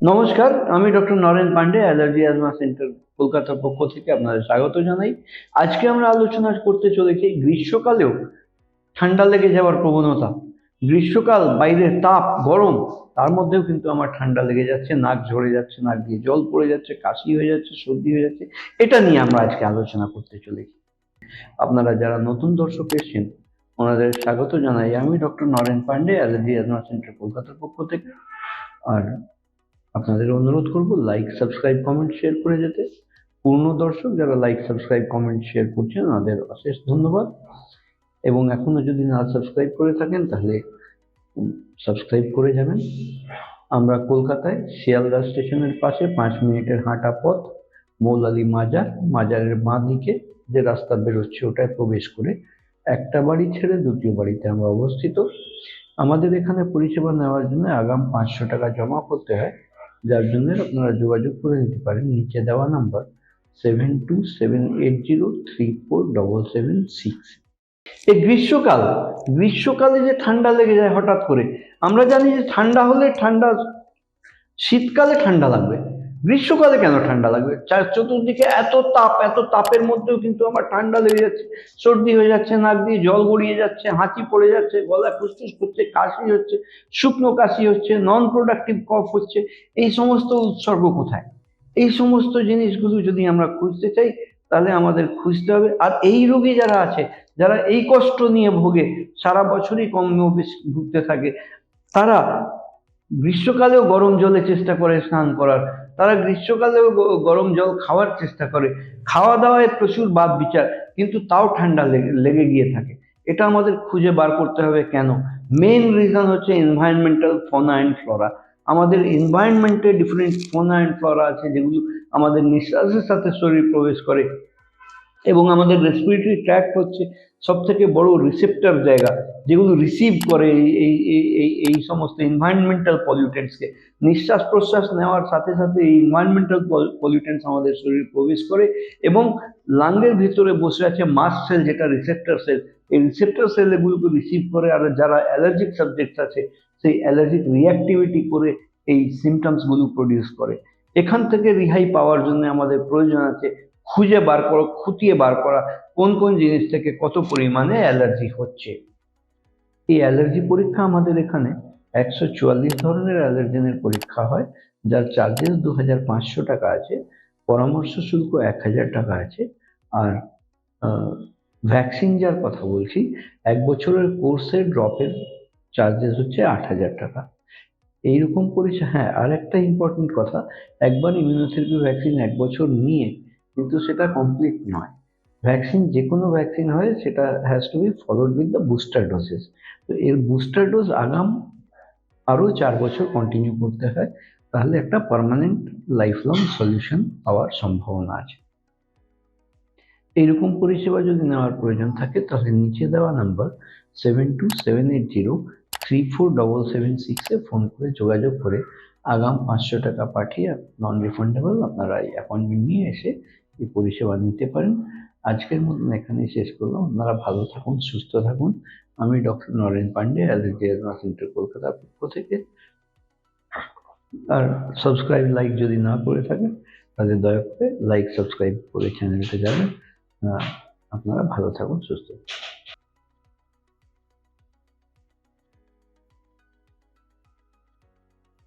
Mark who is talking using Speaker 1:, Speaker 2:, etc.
Speaker 1: নমস্কার, আমি doctor Naren Pandey, allergy asthma centre কলকাতার পক্ষ থেকে আপনাদের স্বাগত জানাই। আজকে আমরা আলোচনা করতে চলেছি গ্রীষ্মকালেও ঠান্ডা লেগে যাওয়ার প্রবণতা। গ্রীষ্মকাল, বাইরের তাপ, গরম, তার মধ্যেও কিন্তু আমার ঠান্ডা লেগে যাচ্ছে, নাক ঝরে যাচ্ছে, নাক দিয়ে জল পড়ে যাচ্ছে, কাশি হয়ে যাচ্ছে, সর্দি হয়ে যাচ্ছে। এটা নিয়ে আমরা আজকে আলোচনা করতে চলেছি। আপনারা যারা নতুন দর্শক এসেছেন, ওনাদের স্বাগত জানাই। আমি doctor Naren Pandey, allergy asthma centre কলকাতার পক্ষ থেকে। আর আপনাদের অনুরোধ করব লাইক, সাবস্ক্রাইব, কমেন্ট, শেয়ার করে যেতে। পূর্ণ দর্শক যারা লাইক, সাবস্ক্রাইব, কমেন্ট, শেয়ার করছেন, ওনাদের অশেষ ধন্যবাদ। এবং এখনো যদি না সাবস্ক্রাইব করে থাকেন তাহলে সাবস্ক্রাইব করে যাবেন। আমরা কলকাতায় শিয়ালদা স্টেশনের পাশে 5 মিনিটের হাঁটা পথ, মৌলালী মাজার, মাজারের বাঁ দিকে যে রাস্তা বেরোচ্ছে ওটায় প্রবেশ করে একটা বাড়ি ছেড়ে দ্বিতীয় বাড়িতে আমরা অবস্থিত। আমাদের এখানে পরিষেবা নেওয়ার জন্য আগাম 500 টাকা জমা করতে হয়, যার জন্য আপনারা যোগাযোগ করে নিতে পারেন নিচে দেওয়া নাম্বার 7278034776। এই গ্রীষ্মকালে যে ঠান্ডা লেগে যায় হঠাৎ করে, আমরা জানি যে ঠান্ডা হলে শীতকালে ঠান্ডা লাগবে, গ্রীষ্মকালে কেন ঠান্ডা লাগবে? চতুর্দিকে এত তাপের মধ্যেও কিন্তু আমার ঠান্ডা লেগে যাচ্ছে, সর্দি হয়ে যাচ্ছে, নাক দিয়ে জল গড়িয়ে যাচ্ছে, হাঁচি পড়ে যাচ্ছে, গলা খুসখুস করছে, কাশি হচ্ছে, শুকনো কাশি হচ্ছে, নন প্রোডাক্টিভ কফ হচ্ছে। এই সমস্ত উৎসর্গ কোথায়? এই সমস্ত জিনিসগুলো যদি আমরা খুঁজতে চাই তাহলে আমাদের খুঁজতে হবে। আর এই রোগী যারা আছে, যারা এই কষ্ট নিয়ে ভোগে, সারা বছরই কম বেশি ভুগতে থাকে, তারা গ্রীষ্মকালেও গরম জলে চেষ্টা করে স্নান করার, তারা গ্রীষ্মকালেও গরম জল খাওয়ার চেষ্টা করে, খাওয়া দাওয়ায় প্রচুর বাদ বিচার, কিন্তু তাও ঠান্ডা লেগে গিয়ে থাকে। এটা আমাদের খুঁজে বার করতে হবে কেন। মেইন রিজন হচ্ছে এনভায়রনমেন্টাল ফোনা অ্যান্ড ফ্লোরা। আমাদের এনভায়রনমেন্টে ডিফারেন্ট ফোনা অ্যান্ড ফ্লোরা আছে যেগুলো আমাদের নিঃশ্বাসের সাথে শরীর প্রবেশ করে, এবং আমাদের রেসপিরেটরি ট্র্যাক্ট হচ্ছে সব থেকে বড় রিসেপ্টর জায়গা, যেগুলো রিসিভ করে এই সমস্ত এনভায়রনমেন্টাল পলিউটেন্টসকে। নিঃশ্বাস প্রশ্বাস নেওয়ার সাথে সাথে এই এনভায়রনমেন্টাল পলিউটেন্টস আমাদের শরীরে প্রবেশ করে, এবং লাংয়ের ভিতরে বসে আছে মাস্ট সেল, যেটা রিসেপ্টর সেল। এই রিসেপ্টর সেল এগুলোকে রিসিভ করে, আর যারা অ্যালার্জিক সাবজেক্ট আছে সেই অ্যালার্জিক রিঅ্যাক্টিভিটি করে এই সিমটমসগুলো প্রডিউস করে। এখান থেকে রেহাই পাওয়ার জন্য আমাদের প্রয়োজন আছে খুঁজে বার করা, খুঁটিয়ে বার করা কোন কোন জিনিস থেকে কত পরিমাণে অ্যালার্জি হচ্ছে। এই অ্যালার্জি পরীক্ষা আমাদের এখানে 144 ধরনের অ্যালার্জেনের পরীক্ষা হয়, যার চার্জেস 2500 টাকা আছে, পরামর্শ শুল্ক 1000 টাকা আছে। আর ভ্যাকসিন যার কথা বলছি, 1 বছরের কোর্সের ড্রপের চার্জেস হচ্ছে 8000 টাকা। এইরকম পরিষেবা। হ্যাঁ, আর একটা ইম্পর্টেন্ট কথা, একবার ইমিউনোথেরাপি ভ্যাকসিন 1 বছর নিয়ে কিন্তু সেটা কমপ্লিট নয়। ভ্যাকসিন, যে কোনো ভ্যাকসিন হয়, সেটা has to be followed with the booster doses. তো এর বুস্টার ডোজ আগাম আরও 4 বছর কন্টিনিউ করতে হয়, তাহলে একটা পার্মানেন্ট লাইফ লং সলিউশন পাওয়ার সম্ভাবনা আছে। এইরকম পরিষেবা যদি নেওয়ার প্রয়োজন থাকে তাহলে নিচে দেওয়া নাম্বার 7278034776-এ ফোন করে যোগাযোগ করে আগাম 500 টাকা পাঠিয়ে নন রিফান্ডেবল আপনারা এই অ্যাপয়েন্টমেন্ট নিয়ে এসে এই পরিষেবা নিতে পারেন। আজকের মতন এখানেই শেষ করলাম। আপনারা ভালো থাকুন, সুস্থ থাকুন। আমি doctor Naren Pandey, allergy asthma centre কলকাতার পক্ষ থেকে। আর সাবস্ক্রাইব, লাইক যদি না করে থাকেন তাহলে দয়া করে লাইক, সাবস্ক্রাইব করে চ্যানেলটা যাবেন। আপনারা ভালো থাকুন, সুস্থ থাকুন।